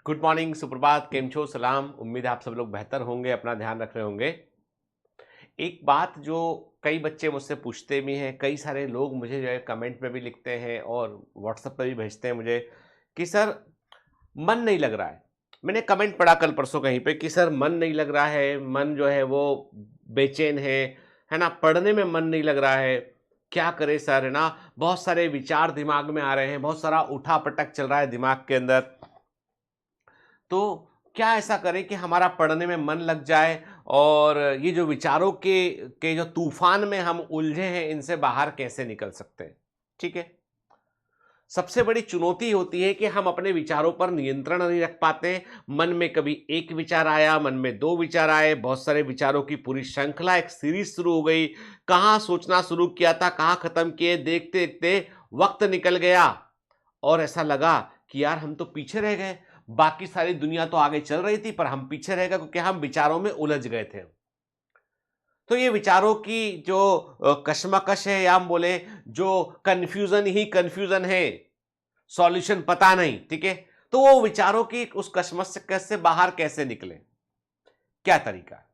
Good morning, सुप्रभात, केम छो, सलाम। उम्मीद है आप सब लोग बेहतर होंगे, अपना ध्यान रख रहे होंगे। एक बात जो कई बच्चे मुझसे पूछते भी हैं, कई सारे लोग मुझे जो है कमेंट में भी लिखते हैं और व्हाट्सएप पे भी भेजते हैं मुझे कि सर मन नहीं लग रहा है। मैंने कमेंट पढ़ा कल परसों कहीं पे कि सर मन नहीं लग रहा है, मन जो है वो बेचैन है ना? पढ़ने में मन नहीं लग रहा है, क्या करें सर, है ना? बहुत सारे विचार दिमाग में आ रहे हैं, बहुत सारा उठा-पटक चल रहा है दिमाग के अंदर। तो क्या ऐसा करें कि हमारा पढ़ने में मन लग जाए और ये जो विचारों के जो तूफान में हम उलझे हैं, इनसे बाहर कैसे निकल सकते हैं? ठीक है। सबसे बड़ी चुनौती होती है कि हम अपने विचारों पर नियंत्रण नहीं रख पाते। मन में कभी एक विचार आया, मन में दो विचार आए, बहुत सारे विचारों की पूरी श्रृंखला, एक सीरीज शुरू हो गई। कहाँ सोचना शुरू किया था, कहाँ खत्म किए, देखते देखते वक्त निकल गया और ऐसा लगा कि यार हम तो पीछे रह गए। बाकी सारी दुनिया तो आगे चल रही थी, पर हम पीछे रह गए क्योंकि हम विचारों में उलझ गए थे। तो ये विचारों की जो कशमकश है, या हम बोले जो कन्फ्यूजन ही कन्फ्यूजन है, सॉल्यूशन पता नहीं, ठीक है? तो वो विचारों की उस कशमकश से बाहर कैसे निकले, क्या तरीका है?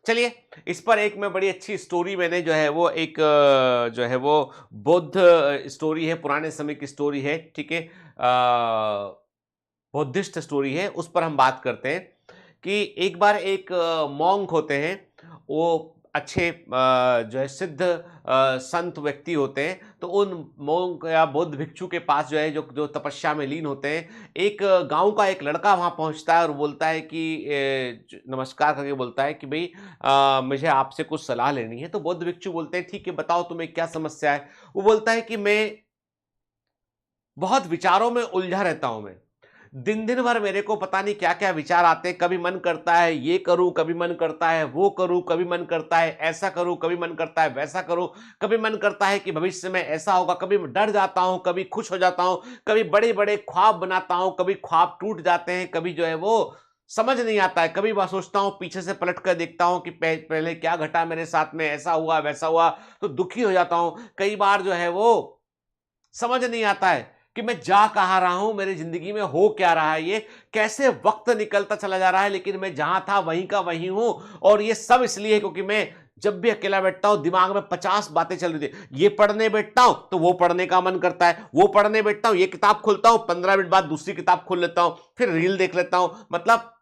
चलिए, इस पर एक मैं बड़ी अच्छी स्टोरी मैंने जो है वो एक जो है वो बौद्ध स्टोरी है, पुराने समय की स्टोरी है, ठीक है? बुद्धिस्ट स्टोरी है, उस पर हम बात करते हैं कि एक बार एक मॉन्क होते हैं, वो अच्छे जो है सिद्ध संत व्यक्ति होते हैं। तो उन मॉन्क या बौद्ध भिक्षु के पास जो है जो जो तपस्या में लीन होते हैं, एक गांव का एक लड़का वहां पहुंचता है और बोलता है कि नमस्कार करके बोलता है कि भाई मुझे आपसे कुछ सलाह लेनी है। तो बौद्ध भिक्षु बोलते हैं ठीक है, बताओ तुम्हें क्या समस्या है। वो बोलता है कि मैं बहुत विचारों में उलझा रहता हूं। मैं दिन दिन भर मेरे को पता नहीं क्या क्या विचार आते हैं। कभी मन करता है ये करूं, कभी मन करता है वो करूं, कभी मन करता है ऐसा करूं, कभी मन करता है वैसा करूं, कभी मन करता है कि भविष्य में ऐसा होगा। कभी मैं डर जाता हूं, कभी खुश हो जाता हूं, कभी बड़े बड़े ख्वाब बनाता हूं, कभी ख्वाब टूट जाते हैं, कभी जो है वो समझ नहीं आता है। कभी मैं सोचता हूं, पीछे से पलट कर देखता हूं कि पहले क्या घटा मेरे साथ में, ऐसा हुआ वैसा हुआ, तो दुखी हो जाता हूं। कई बार जो है वो समझ नहीं आता है कि मैं जा कहाँ रहा हूं, मेरी जिंदगी में हो क्या रहा है, ये कैसे वक्त निकलता चला जा रहा है, लेकिन मैं जहां था वहीं का वहीं हूं। और ये सब इसलिए है क्योंकि मैं जब भी अकेला बैठता हूं, दिमाग में 50 बातें चल रही थी। ये पढ़ने बैठता हूं तो वो पढ़ने का मन करता है, वो पढ़ने बैठता हूं, ये किताब खोलता हूं, 15 मिनट बाद दूसरी किताब खोल लेता हूं, फिर रील देख लेता हूं। मतलब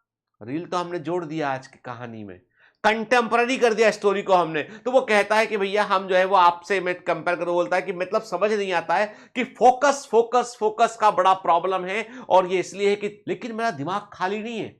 रील तो हमने जोड़ दिया आज की कहानी में, कंटेम्पररी कर दिया स्टोरी को हमने। तो वो कहता है कि भैया हम जो है वो आपसे मैं कंपेयर करूं, बोलता है कि मतलब समझ नहीं आता है कि फोकस फोकस फोकस का बड़ा प्रॉब्लम है। और ये इसलिए है कि लेकिन मेरा दिमाग खाली नहीं है,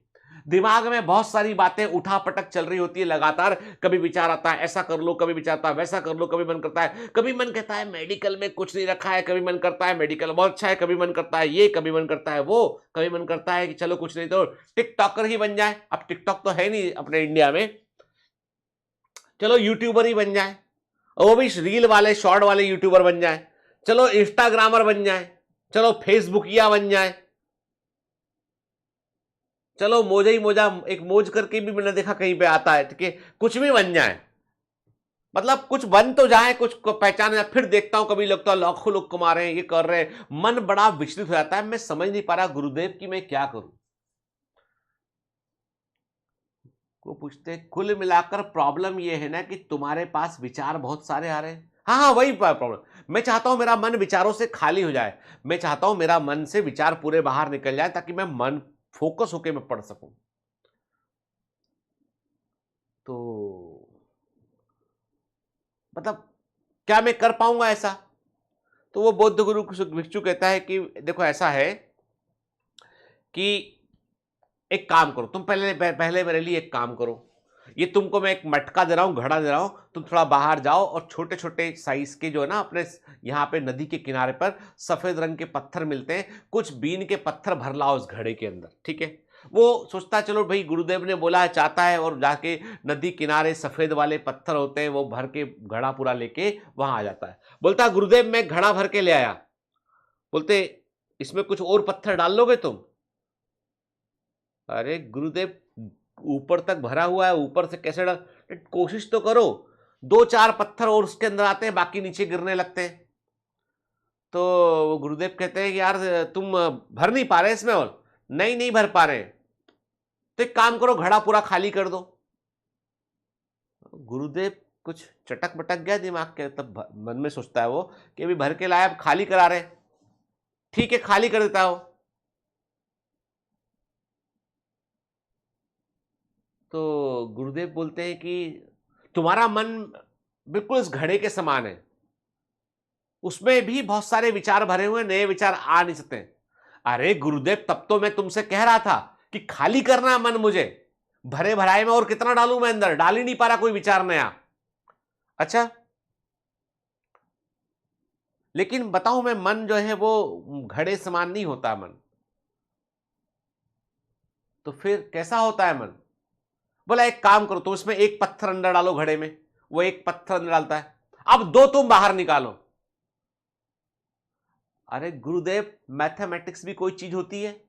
दिमाग में बहुत सारी बातें उठापटक चल रही होती है लगातार। कभी विचार आता है ऐसा कर लो, कभी विचार आता है वैसा कर लो, कभी मन करता है, कभी मन कहता है मेडिकल में कुछ नहीं रखा है, कभी मन करता है मेडिकल बहुत अच्छा है, कभी मन करता है ये, कभी मन करता है वो, कभी मन करता है कि चलो कुछ नहीं तो टिकटॉकर ही बन जाए। अब टिकटॉक तो है नहीं अपने इंडिया में, चलो यूट्यूबर ही बन जाए, और वो भी रील वाले शॉर्ट वाले यूट्यूबर बन जाए। चलो इंस्टाग्रामर बन जाए, चलो फेसबुकिया बन जाए, चलो मोजा ही मोजा, एक मोज करके भी मैंने देखा कहीं पे आता है, ठीक है? कुछ भी बन जाए, मतलब कुछ बन तो जाए, कुछ को पहचान जाए। फिर देखता हूं कभी लगता है लाखों लोग कमा रहे हैं, ये कर रहे हैं, मन बड़ा विचलित हो जाता है। मैं समझ नहीं पा रहा गुरुदेव की मैं क्या करूं। को पूछते हैं कुल मिलाकर प्रॉब्लम ये है ना कि तुम्हारे पास विचार बहुत सारे आ रहे हैं। हाँ हाँ, वही प्रॉब्लम। मैं चाहता हूं मेरा मन विचारों से खाली हो जाए, मैं चाहता हूं मेरा मन से विचार पूरे बाहर निकल जाए ताकि मैं मन फोकस होकर मैं पढ़ सकूं। तो मतलब क्या मैं कर पाऊंगा ऐसा? तो वो बौद्ध गुरु भिक्षु कहता है कि देखो ऐसा है कि एक काम करो, तुम पहले पहले मेरे लिए एक काम करो। ये तुमको मैं एक मटका दे रहा हूं, घड़ा दे रहा हूं, तुम थोड़ा बाहर जाओ और छोटे छोटे साइज के जो है ना अपने यहाँ पे नदी के किनारे पर सफेद रंग के पत्थर मिलते हैं, कुछ बीन के पत्थर भर लाओ उस घड़े के अंदर, ठीक है? वो सोचता है चलो भाई गुरुदेव ने बोला है, चाहता है, और जाके नदी किनारे सफेद वाले पत्थर होते हैं वो भर के घड़ा पूरा लेके वहां आ जाता है। बोलता है गुरुदेव मैं घड़ा भर के ले आया। बोलते इसमें कुछ और पत्थर डाल लोगे तुम? अरे गुरुदेव ऊपर तक भरा हुआ है, ऊपर से कैसे डाल, कोशिश तो करो। दो चार पत्थर और उसके अंदर आते हैं, बाकी नीचे गिरने लगते हैं। तो वो गुरुदेव कहते हैं कि यार तुम भर नहीं पा रहे इसमें, और नहीं नहीं भर पा रहे, तो एक काम करो, घड़ा पूरा खाली कर दो। गुरुदेव कुछ चटक बटक गया दिमाग के, तब मन में सोचता है वो कि अभी भर के लाया, अब खाली करा रहे, ठीक है खाली कर देता हो। तो गुरुदेव बोलते हैं कि तुम्हारा मन बिल्कुल इस घड़े के समान है, उसमें भी बहुत सारे विचार भरे हुए, नए विचार आ नहीं सकते। अरे गुरुदेव, तब तो मैं तुमसे कह रहा था कि खाली करना है मन मुझे, भरे भराए में और कितना डालूं मैं अंदर, डाल ही नहीं पा रहा कोई विचार नया। अच्छा, लेकिन बताऊं मैं, मन जो है वो घड़े समान नहीं होता मन। तो फिर कैसा होता है मन? बोला एक काम करो, तो उसमें एक पत्थर अंदर डालो घड़े में, वो एक पत्थर अंदर डालता है, अब दो तुम बाहर निकालो। अरे गुरुदेव, मैथमेटिक्स भी कोई चीज होती है?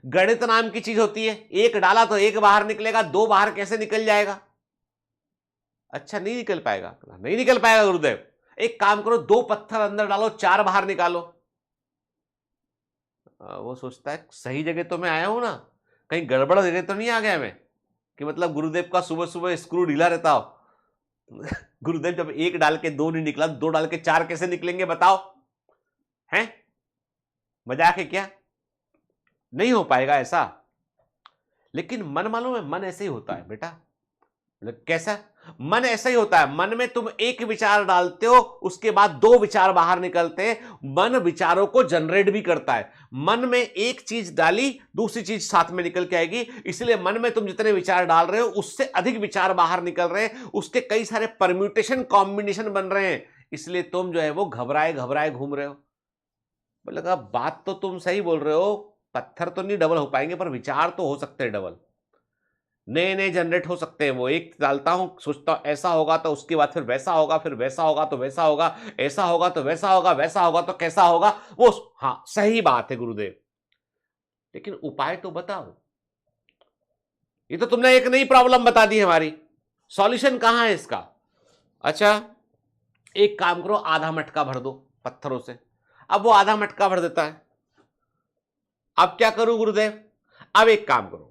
गणित नाम की चीज होती है? एक डाला तो एक बाहर निकलेगा, दो बाहर कैसे निकल जाएगा? अच्छा, नहीं निकल पाएगा? नहीं निकल पाएगा गुरुदेव। एक काम करो, दो पत्थर अंदर डालो, चार बाहर निकालो। वो सोचता है सही जगह तो मैं आया हूं ना, कहीं गड़बड़ जगह तो नहीं आ गया मैं, कि मतलब गुरुदेव का सुबह सुबह स्क्रू ढीला रहता हो। गुरुदेव जब एक डाल के दो नहीं निकला, दो डाल के चार कैसे निकलेंगे बताओ? हैं? मजाक है क्या? नहीं हो पाएगा ऐसा। लेकिन मन, मालूम है, मन ऐसे ही होता है बेटा। कैसा? मन ऐसा ही होता है, मन में तुम एक विचार डालते हो, उसके बाद दो विचार बाहर निकलते हैं। मन विचारों को जनरेट भी करता है। मन में एक चीज डाली, दूसरी चीज साथ में निकल के आएगी, इसलिए मन में तुम जितने विचार डाल रहे हो उससे अधिक विचार बाहर निकल रहे हैं, उसके कई सारे परम्यूटेशन कॉम्बिनेशन बन रहे हैं, इसलिए तुम जो है वो घबराए घबराए घूम रहे हो। बोले कहा बात तो तुम सही बोल रहे हो, पत्थर तो नहीं डबल हो पाएंगे, पर विचार तो हो सकते हैं डबल, नए नए जनरेट हो सकते हैं। वो एक डालता हूं, सोचता हूं ऐसा होगा तो उसके बाद फिर वैसा होगा, फिर वैसा होगा तो वैसा होगा, ऐसा होगा तो वैसा होगा, वैसा होगा तो कैसा होगा वो। हाँ सही बात है गुरुदेव, लेकिन उपाय तो बताओ। ये तो तुमने एक नई प्रॉब्लम बता दी हमारी, सॉल्यूशन कहां है इसका? अच्छा, एक काम करो, आधा मटका भर दो पत्थरों से। अब वो आधा मटका भर देता है, अब क्या करूं गुरुदेव? अब एक काम करो,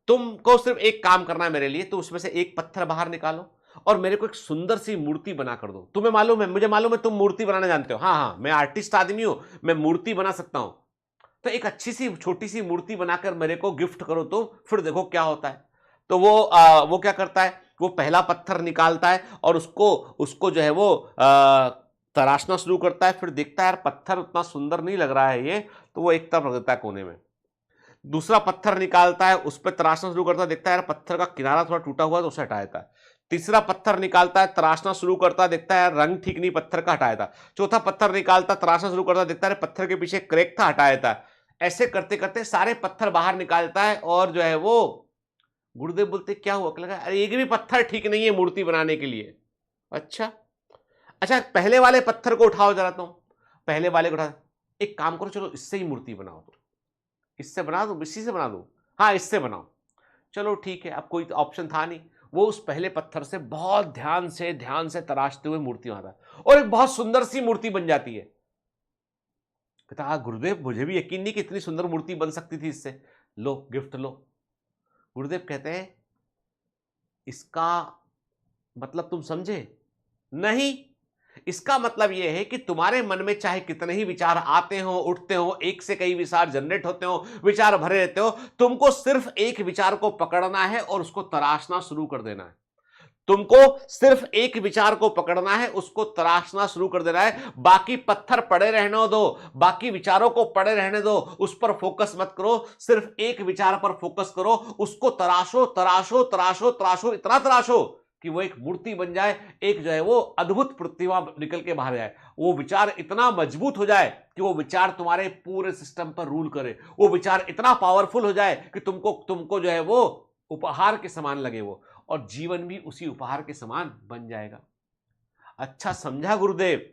तुमको सिर्फ एक काम करना है मेरे लिए, तो उसमें से एक पत्थर बाहर निकालो और मेरे को एक सुंदर सी मूर्ति बना कर दो। तुम्हें मालूम है, मुझे मालूम है तुम मूर्ति बनाना जानते हो। हाँ हाँ, मैं आर्टिस्ट आदमी हूं, मैं मूर्ति बना सकता हूं। तो एक अच्छी सी छोटी सी मूर्ति बनाकर मेरे को गिफ्ट करो, तो फिर देखो क्या होता है। तो वो क्या करता है, वो पहला पत्थर निकालता है और उसको उसको जो है वो तराशना शुरू करता है। फिर देखता है यार पत्थर उतना सुंदर नहीं लग रहा है ये, तो वो एक तरफ रख देता है कोने में। दूसरा पत्थर निकालता है, उस पर तराशना शुरू करता है, देखता है यार पत्थर का किनारा थोड़ा टूटा हुआ है, तो उसे हटा देता है। तीसरा पत्थर निकालता है, तराशना शुरू करता है, देखता है यार रंग ठीक नहीं, पत्थर का हटा देता है। चौथा पत्थर निकालता है, तराशना शुरू करता है, देखता है पत्थर के पीछे क्रैक था, हटा देता है। ऐसे करते करते सारे पत्थर बाहर निकालता है और जो है वो, गुरुदेव बोलते क्या हुआ? लगा अरे एक भी पत्थर ठीक नहीं है मूर्ति बनाने के लिए। अच्छा अच्छा, पहले वाले पत्थर को उठाओ जरा, तुम पहले वाले को उठा, एक काम करो, चलो इससे ही मूर्ति बनाओ, तो इससे बना दो, इसी से बना दो, हाँ इससे बनाओ। चलो ठीक है, अब कोई ऑप्शन था नहीं, वो उस पहले पत्थर से बहुत ध्यान से तराशते हुए मूर्ति बनाता है और एक बहुत सुंदर सी मूर्ति बन जाती है। कहता हाँ गुरुदेव, मुझे भी यकीन नहीं कि इतनी सुंदर मूर्ति बन सकती थी इससे, लो गिफ्ट लो। गुरुदेव कहते हैं इसका मतलब तुम समझे नहीं? इसका मतलब यह है कि तुम्हारे मन में चाहे कितने ही विचार आते हो, उठते हो, एक से कई विचार जनरेट होते हो, विचार भरे रहते हो, तुमको सिर्फ एक विचार को पकड़ना है और उसको तराशना शुरू कर देना है। तुमको सिर्फ एक विचार को पकड़ना है, उसको तराशना शुरू कर देना है। बाकी पत्थर पड़े रहने दो, बाकी विचारों को पड़े रहने दो, उस पर फोकस मत करो, सिर्फ एक विचार पर फोकस करो, उसको तराशो तराशो तराशो तराशो, इतना तराशो कि वो एक मूर्ति बन जाए, एक जो है वो अद्भुत प्रतिमा निकल के बाहर जाए। वो विचार इतना मजबूत हो जाए कि वो विचार तुम्हारे पूरे सिस्टम पर रूल करे। वो विचार इतना पावरफुल हो जाए कि तुमको तुमको जो है वो उपहार के समान लगे वो, और जीवन भी उसी उपहार के समान बन जाएगा। अच्छा समझा गुरुदेव?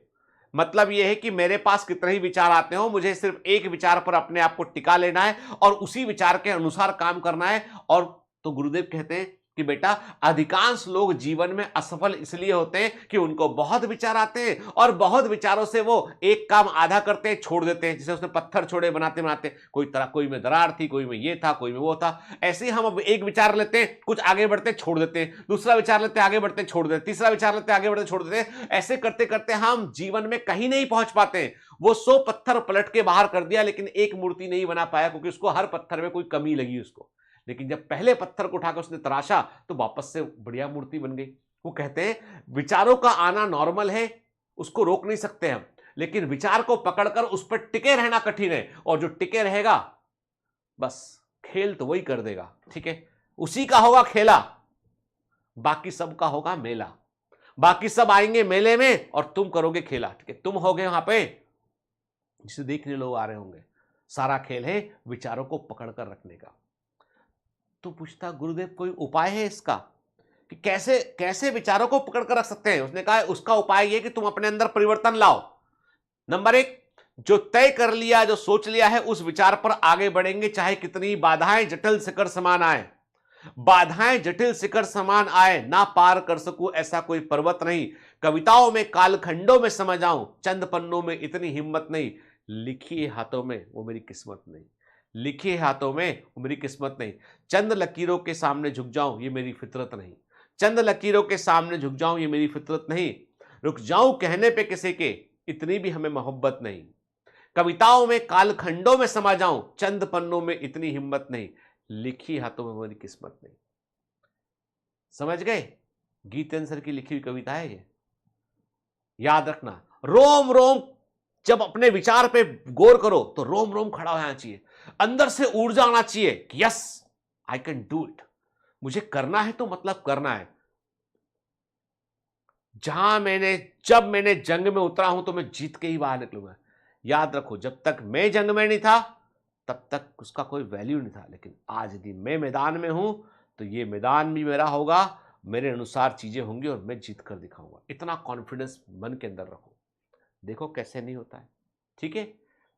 मतलब यह है कि मेरे पास कितने ही विचार आते हो, मुझे सिर्फ एक विचार पर अपने आप को टिका लेना है और उसी विचार के अनुसार काम करना है। और तो गुरुदेव कहते हैं कि बेटा अधिकांश लोग जीवन में असफल इसलिए होते हैं कि उनको बहुत विचार आते हैं और बहुत विचारों से वो एक काम आधा करते हैं, छोड़ देते हैं। जैसे उसने पत्थर छोड़े बनाते बनाते, कोई में दरार थी, कोई में ये था, कोई में वो था। ऐसे ही हम अब एक विचार लेते हैं, कुछ आगे बढ़ते छोड़ देते हैं, दूसरा विचार लेते आगे बढ़ते छोड़ देते, तीसरा विचार लेते आगे बढ़ते छोड़ देते। ऐसे करते करते हम जीवन में कहीं नहीं पहुंच पाते हैं। वो 100 पत्थर पलट के बाहर कर दिया, लेकिन एक मूर्ति नहीं बना पाया, क्योंकि उसको हर पत्थर में कोई कमी लगी उसको। लेकिन जब पहले पत्थर को उठाकर उसने तराशा तो वापस से बढ़िया मूर्ति बन गई। वो कहते हैं विचारों का आना नॉर्मल है, उसको रोक नहीं सकते हम, लेकिन विचार को पकड़कर उस पर टिके रहना कठिन है। और जो टिके रहेगा बस खेल तो वही कर देगा, ठीक है, उसी का होगा खेला, बाकी सब का होगा मेला। बाकी सब आएंगे मेले में और तुम करोगे खेला, ठीक है, तुम होगे वहां पे जिसे देखने लोग आ रहे होंगे। सारा खेल है विचारों को पकड़कर रखने का। तो पूछता गुरुदेव कोई उपाय है इसका कि कैसे कैसे विचारों को पकड़कर रख सकते हैं? उसने कहा उसका उपाय यह कि तुम अपने अंदर परिवर्तन लाओ। नंबर 1, जो तय कर लिया, जो सोच लिया है, उस विचार पर आगे बढ़ेंगे, चाहे कितनी बाधाएं जटिल शिखर समान आए। बाधाएं जटिल शिखर समान आए, ना पार कर सकूं ऐसा कोई पर्वत नहीं। कविताओं में कालखंडों में समझ आऊं, चंद पन्नों में इतनी हिम्मत नहीं। लिखी हाथों में वो मेरी किस्मत नहीं। लिखे हाथों में वो मेरी किस्मत नहीं। चंद लकीरों के सामने झुक जाऊं ये मेरी फितरत नहीं। चंद लकीरों के सामने झुक जाऊं ये मेरी फितरत नहीं। रुक जाऊं कहने पे किसी के, इतनी भी हमें मोहब्बत नहीं। कविताओं में कालखंडों में समा जाऊं, चंद पन्नों में इतनी हिम्मत नहीं। लिखी हाथों में मेरी किस्मत नहीं। समझ गए? गीतेंद्र सर की लिखी हुई कविता है ये। याद रखना, रोम रोम जब अपने विचार पे गौर करो तो रोम रोम खड़ा होना चाहिए, अंदर से ऊर्जा आना चाहिए कि yes I can do it. मुझे करना है तो मतलब करना है। जब मैंने जंग में उतरा हूं तो मैं जीत के ही बाहर निकलूंगा। याद रखो, जब तक मैं जंग में नहीं था तब तक उसका कोई वैल्यू नहीं था, लेकिन आज यदि मैं मैदान में हूं तो ये मैदान भी मेरा होगा, मेरे अनुसार चीजें होंगी और मैं जीत कर दिखाऊंगा। इतना कॉन्फिडेंस मन के अंदर रखो। देखो कैसे नहीं होता है, ठीक है।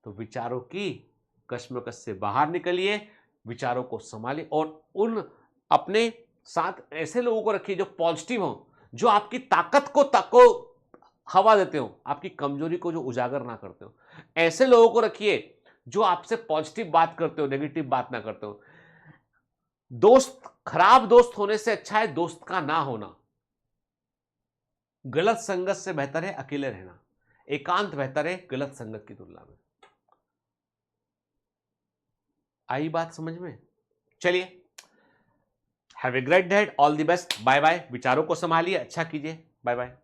तो विचारों की कश्मकश से बाहर निकलिए, विचारों को संभालिए और उन अपने साथ ऐसे लोगों को रखिए जो पॉजिटिव हो, जो आपकी ताकत को हवा देते हो, आपकी कमजोरी को जो उजागर ना करते हो। ऐसे लोगों को रखिए जो आपसे पॉजिटिव बात करते हो, नेगेटिव बात ना करते हो। खराब दोस्त होने से अच्छा है दोस्त का ना होना। गलत संगत से बेहतर है अकेले रहना। एकांत बेहतर है गलत संगत की तुलना में। आई बात समझ में? चलिए, have a great day, all the best, bye bye. विचारों को संभालिए, अच्छा कीजिए, बाय बाय।